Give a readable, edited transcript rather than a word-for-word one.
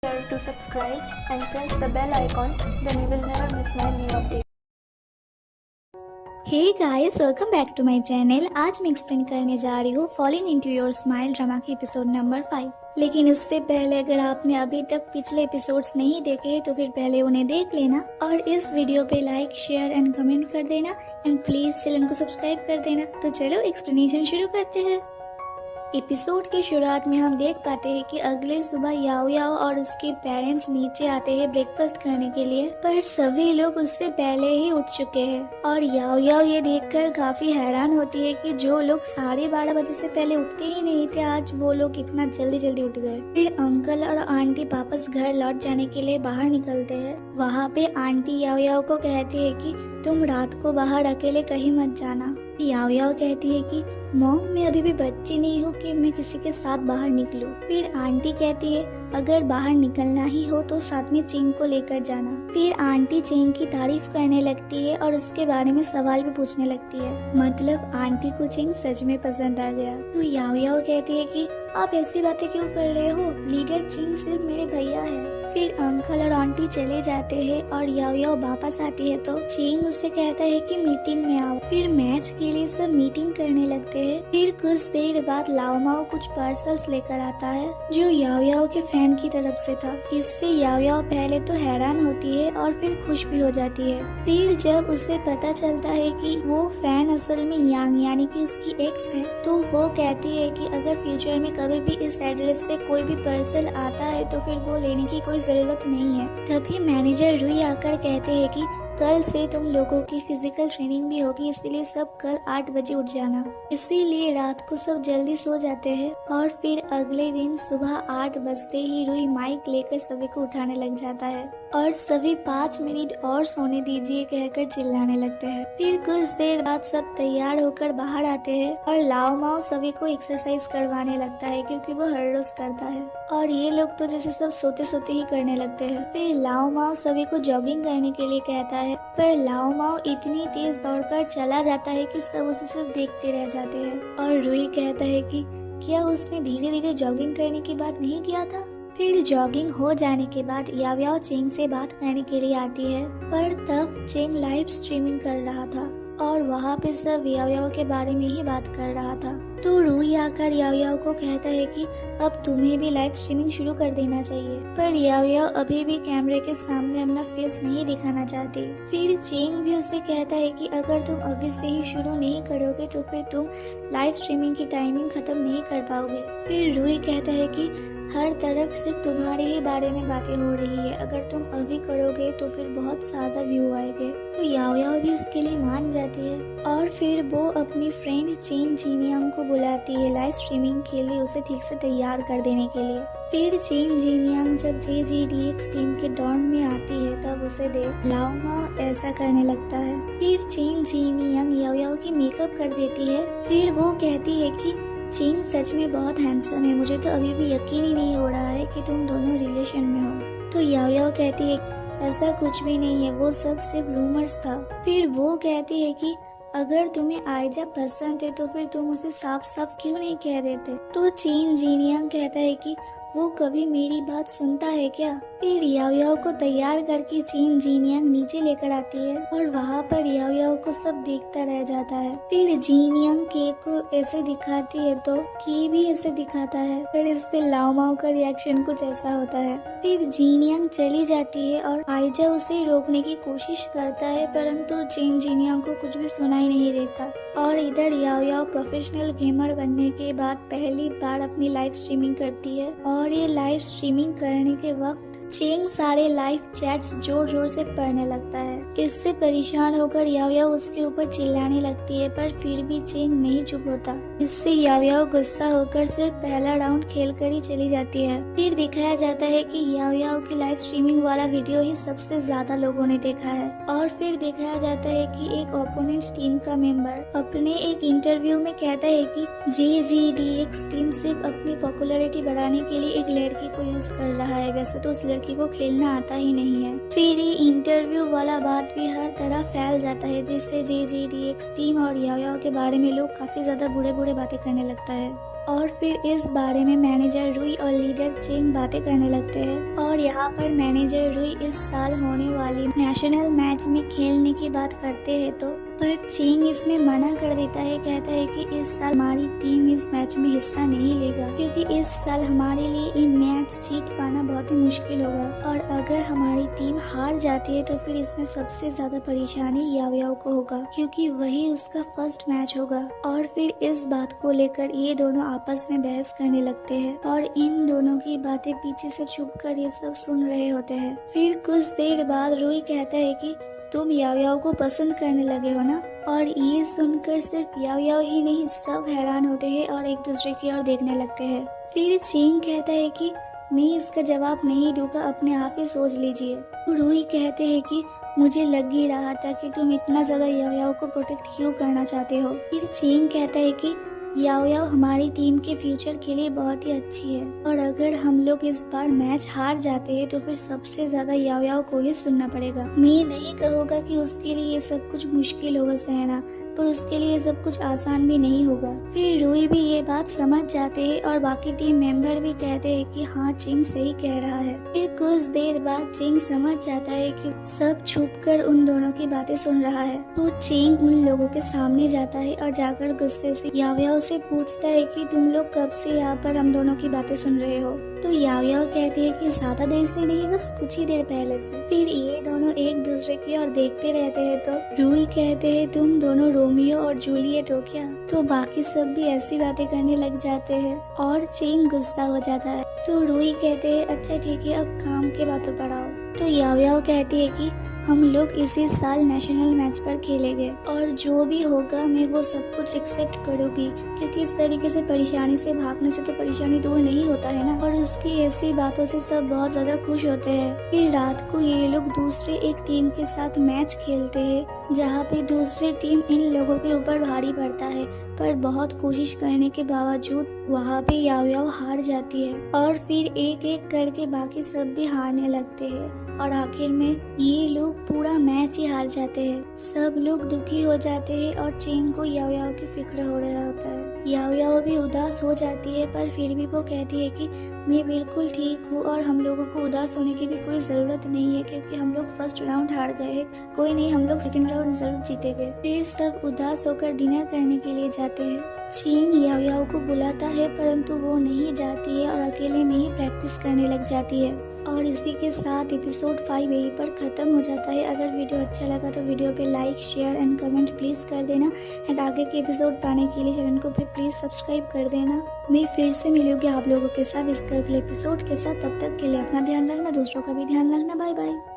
sure to subscribe and press the bell icon, then you will never miss my new update. Hey guys, welcome back to my channel. आज मैं explain करने जा रही हूँ falling into your smile drama के episode number 5। लेकिन उससे पहले अगर आपने अभी तक पिछले एपिसोड्स नहीं देखे हैं तो फिर पहले उन्हें देख लेना और इस वीडियो पे लाइक, शेयर एंड कमेंट कर देना एंड प्लीज चैनल को सब्सक्राइब कर देना। तो चलो एक्सप्लेनेशन शुरू करते हैं। एपिसोड की शुरुआत में हम देख पाते हैं कि अगले सुबह याओ याओ और उसके पेरेंट्स नीचे आते हैं ब्रेकफास्ट करने के लिए, पर सभी लोग उससे पहले ही उठ चुके हैं और याओ याओ ये देखकर काफी हैरान होती है कि जो लोग 12:30 बजे से पहले उठते ही नहीं थे, आज वो लोग इतना जल्दी जल्दी उठ गए। फिर अंकल और आंटी वापस घर लौट जाने के लिए बाहर निकलते हैं। वहाँ पे आंटी याओ याओ को कहती है कि तुम रात को बाहर अकेले कहीं मत जाना। याओ याओ कहती है कि मॉम, मैं अभी भी बच्ची नहीं हूँ कि मैं किसी के साथ बाहर निकलूं। फिर आंटी कहती है अगर बाहर निकलना ही हो तो साथ में चिंग को लेकर जाना। फिर आंटी चिंग की तारीफ करने लगती है और उसके बारे में सवाल भी पूछने लगती है। मतलब आंटी को चिंग सच में पसंद आ गया। तो याओ याओ कहती है कि आप ऐसी बातें क्यों कर रहे हो, लीडर चिंग सिर्फ मेरे भैया है। फिर अंकल और आंटी चले जाते हैं और याओ याओ वापस आती है तो चिंग उससे कहता है कि मीटिंग में आओ। फिर मैच के लिए सब मीटिंग करने लगते हैं। फिर कुछ देर बाद लाओ माओ कुछ पार्सल्स लेकर आता है जो याओ याओ के फैन की तरफ से था। इससे याओ याओ पहले तो हैरान होती है और फिर खुश भी हो जाती है। फिर जब उसे पता चलता है कि वो फैन असल में यांग यानी कि उसकी एक्स है, तो वो कहती है कि अगर फ्यूचर में कभी भी इस एड्रेस से कोई भी पार्सल आता है तो फिर वो लेने की कोई जरूरत नहीं है। तभी मैनेजर रुई आकर कहते हैं कि कल से तुम लोगों की फिजिकल ट्रेनिंग भी होगी, इसीलिए सब कल 8 बजे उठ जाना। इसीलिए रात को सब जल्दी सो जाते हैं और फिर अगले दिन सुबह 8 बजते ही रुई माइक लेकर सभी को उठाने लग जाता है और सभी 5 मिनट और सोने दीजिए कहकर चिल्लाने लगते हैं। फिर कुछ देर बाद सब तैयार होकर बाहर आते हैं और लाओ माओ सभी को एक्सरसाइज करवाने लगता है क्योंकि वो हर रोज करता है और ये लोग तो जैसे सब सोते सोते ही करने लगते हैं। फिर लाओ माओ सभी को जॉगिंग करने के लिए कहता है, पर लाओ माओ इतनी तेज दौड़कर चला जाता है कि सब उसे सिर्फ देखते रह जाते हैं और रुई कहता है कि क्या उसने धीरे धीरे जॉगिंग करने की बात नहीं किया था। फिर जॉगिंग हो जाने के बाद याओ याओ चिंग से बात करने के लिए आती है, पर तब चिंग लाइव स्ट्रीमिंग कर रहा था और वहाँ पे सब याओ याओ के बारे में ही बात कर रहा था। तो रूई आकर याओ याओ को कहता है कि अब तुम्हें भी लाइव स्ट्रीमिंग शुरू कर देना चाहिए, पर याओ याओ अभी भी कैमरे के सामने अपना फेस नहीं दिखाना चाहती। फिर चिंग भी उसे कहता है कि अगर तुम अभी से ही शुरू नहीं करोगे तो फिर तुम लाइव स्ट्रीमिंग की टाइमिंग खत्म नहीं कर पाओगे। फिर रूई कहता है कि हर तरफ सिर्फ तुम्हारे ही बारे में बातें हो रही है, अगर तुम अभी करोगे तो फिर बहुत ज्यादा व्यू आएंगे। तो याओ याओ भी इसके लिए मान जाती है और फिर वो अपनी फ्रेंड चेन जीनियांग को बुलाती है लाइव स्ट्रीमिंग के लिए उसे ठीक से तैयार कर देने के लिए। फिर चेन जीनियांग जब JGDX टीम के डॉन में आती है तब उसे देख लाओ माओ ऐसा करने लगता है। फिर चेन जीनियांग याओ याओ की मेकअप कर देती है। फिर वो कहती है कि चिंग सच में बहुत हैंडसम है, मुझे तो अभी भी यकीन ही नहीं हो रहा है कि तुम दोनों रिलेशन में हो। तो याओ याओ कहती है ऐसा कुछ भी नहीं है, वो सब सिर्फ रूमर्स था। फिर वो कहती है कि अगर तुम्हें आयजा पसंद है तो फिर तुम उसे साफ साफ क्यों नहीं कह देते। तो चेन जीनियांग कहता है कि वो कभी मेरी बात सुनता है क्या। फिर याओ याओ को तैयार करके चेन जीनियांग नीचे लेकर आती है और वहाँ पर याओ याओ को सब देखता रह जाता है। फिर जीनियांग के को ऐसे दिखाती है तो के भी ऐसे दिखाता है, फिर इससे लाओ माओ का रिएक्शन कुछ ऐसा होता है। फिर जीनियांग चली जाती है और आयजा उसे रोकने की कोशिश करता है, परंतु चेन जीनियांग को कुछ भी सुनाई नहीं देता। और इधर याओ याओ प्रोफेशनल गेमर बनने के बाद पहली बार अपनी लाइव स्ट्रीमिंग करती है और ये लाइव स्ट्रीमिंग करने के वक्त चिंग सारे लाइव चैट्स जोर जोर से पढ़ने लगता है। इससे परेशान होकर याओ याओ उसके ऊपर चिल्लाने लगती है, पर फिर भी चिंग नहीं चुप होता। इससे याओ याओ गुस्सा होकर सिर्फ पहला राउंड खेल कर ही चली जाती है। फिर दिखाया जाता है कि याओ याओ की लाइव स्ट्रीमिंग वाला वीडियो ही सबसे ज्यादा लोगों ने देखा है। और फिर दिखाया जाता है कि एक ओपोनेंट टीम का मेंबर अपने एक इंटरव्यू में कहता है कि JGDX टीम सिर्फ अपनी पॉपुलैरिटी बढ़ाने के लिए एक लड़की को यूज कर रहा है, वैसे तो उस लड़की को खेलना आता ही नहीं है। फिर ये इंटरव्यू वाला बात भी हर तरह फैल जाता है, जिससे JGDX टीम और याओ याओ के बारे में लोग काफी ज्यादा बुरे बुरे बातें करने लगता है। और फिर इस बारे में मैनेजर रुई और लीडर चिंग बातें करने लगते हैं। और यहाँ पर मैनेजर रुई इस साल होने वाली नेशनल मैच में खेलने की बात करते हैं तो पर चिंग इसमें मना कर देता है, कहता है कि इस साल हमारी टीम इस मैच में हिस्सा नहीं लेगा क्योंकि इस साल हमारे लिए ये मैच जीत पाना बहुत ही मुश्किल होगा और अगर हमारी टीम हार जाती है तो फिर इसमें सबसे ज्यादा परेशानी याओ याओ को होगा क्योंकि वही उसका फर्स्ट मैच होगा। और फिर इस बात को लेकर ये दोनों आपस में बहस करने लगते हैं और इन दोनों की बातें पीछे से छुपकर ये सब सुन रहे होते हैं। फिर कुछ देर बाद रुई कहता है कि तुम याओ याओ को पसंद करने लगे हो ना। और ये सुनकर सिर्फ याओ याओ ही नहीं सब हैरान होते हैं और एक दूसरे की ओर देखने लगते हैं। फिर चिंग कहता है कि मैं इसका जवाब नहीं दूंगा, अपने आप ही सोच लीजिए। रुई कहते हैं कि मुझे लग ही रहा था कि तुम इतना ज्यादा याओ याओ को प्रोटेक्ट क्यों करना चाहते हो। फिर चिंग कहता है कि याओ याओ हमारी टीम के फ्यूचर के लिए बहुत ही अच्छी है और अगर हम लोग इस बार मैच हार जाते हैं तो फिर सबसे ज्यादा याओ याओ को ही सुनना पड़ेगा। मैं नहीं कहूँगा कि उसके लिए ये सब कुछ मुश्किल होगा सहना, पर उसके लिए सब कुछ आसान भी नहीं होगा। फिर रुई भी ये बात समझ जाते हैं और बाकी टीम मेंबर भी कहते हैं कि हाँ चिंग सही कह रहा है। फिर कुछ देर बाद चिंग समझ जाता है कि सब छुपकर उन दोनों की बातें सुन रहा है तो चिंग उन लोगों के सामने जाता है और जाकर गुस्से से याओ याओ से पूछता है कि तुम लोग कब से यहाँ पर हम दोनों की बातें सुन रहे हो। तो याओ याओ कहती है कि ज्यादा देर से नहीं, बस कुछ ही देर पहले से। फिर ये दोनों एक दूसरे की ओर देखते रहते हैं तो रुई कहते हैं तुम दोनों रोमियो और जूलियट हो क्या। तो बाकी सब भी ऐसी बातें करने लग जाते हैं और चिंग गुस्सा हो जाता है। तो रुई कहते हैं अच्छा ठीक है, अब काम के बातों पर आओ। तो याओ याओ कहती है कि हम लोग इसी साल नेशनल मैच पर खेलेंगे और जो भी होगा मैं वो सब कुछ एक्सेप्ट करूंगी क्योंकि इस तरीके से परेशानी से भागने से तो परेशानी दूर नहीं होता है ना। और उसकी ऐसी बातों से सब बहुत ज्यादा खुश होते हैं। फिर रात को ये लोग दूसरे एक टीम के साथ मैच खेलते हैं जहाँ पे दूसरी टीम इन लोगों के ऊपर भारी पड़ता है, पर बहुत कोशिश करने के बावजूद वहाँ पे याओ याओ हार जाती है और फिर एक एक करके बाकी सब भी हारने लगते हैं और आखिर में ये लोग पूरा मैच ही हार जाते हैं। सब लोग दुखी हो जाते हैं और चिंग को याओ याओ की फिक्र हो रहा होता है। याओ याओ भी उदास हो जाती है पर फिर भी वो कहती है कि मैं बिल्कुल ठीक हूँ और हम लोगों को उदास होने की भी कोई जरूरत नहीं है क्योंकि हम लोग फर्स्ट राउंड हार गए हैं, कोई नहीं हम लोग सेकंड राउंड जरूर जीतेंगे। फिर सब उदास होकर डिनर करने के लिए जाते हैं। चिंग याओ याओ को बुलाता है परंतु वो नहीं जाती है और अकेले में ही प्रैक्टिस करने लग जाती है। और इसी के साथ एपिसोड 5 यहीं पर खत्म हो जाता है। अगर वीडियो अच्छा लगा तो वीडियो पे like share and comment please कर देना एंड आगे के एपिसोड पाने के लिए चैनल को भी प्लीज सब्सक्राइब कर देना। मैं फिर से मिलूंगी आप लोगों के साथ इसके अगले एपिसोड के साथ। तब तक के लिए अपना ध्यान रखना, दूसरों का भी ध्यान रखना। Bye bye.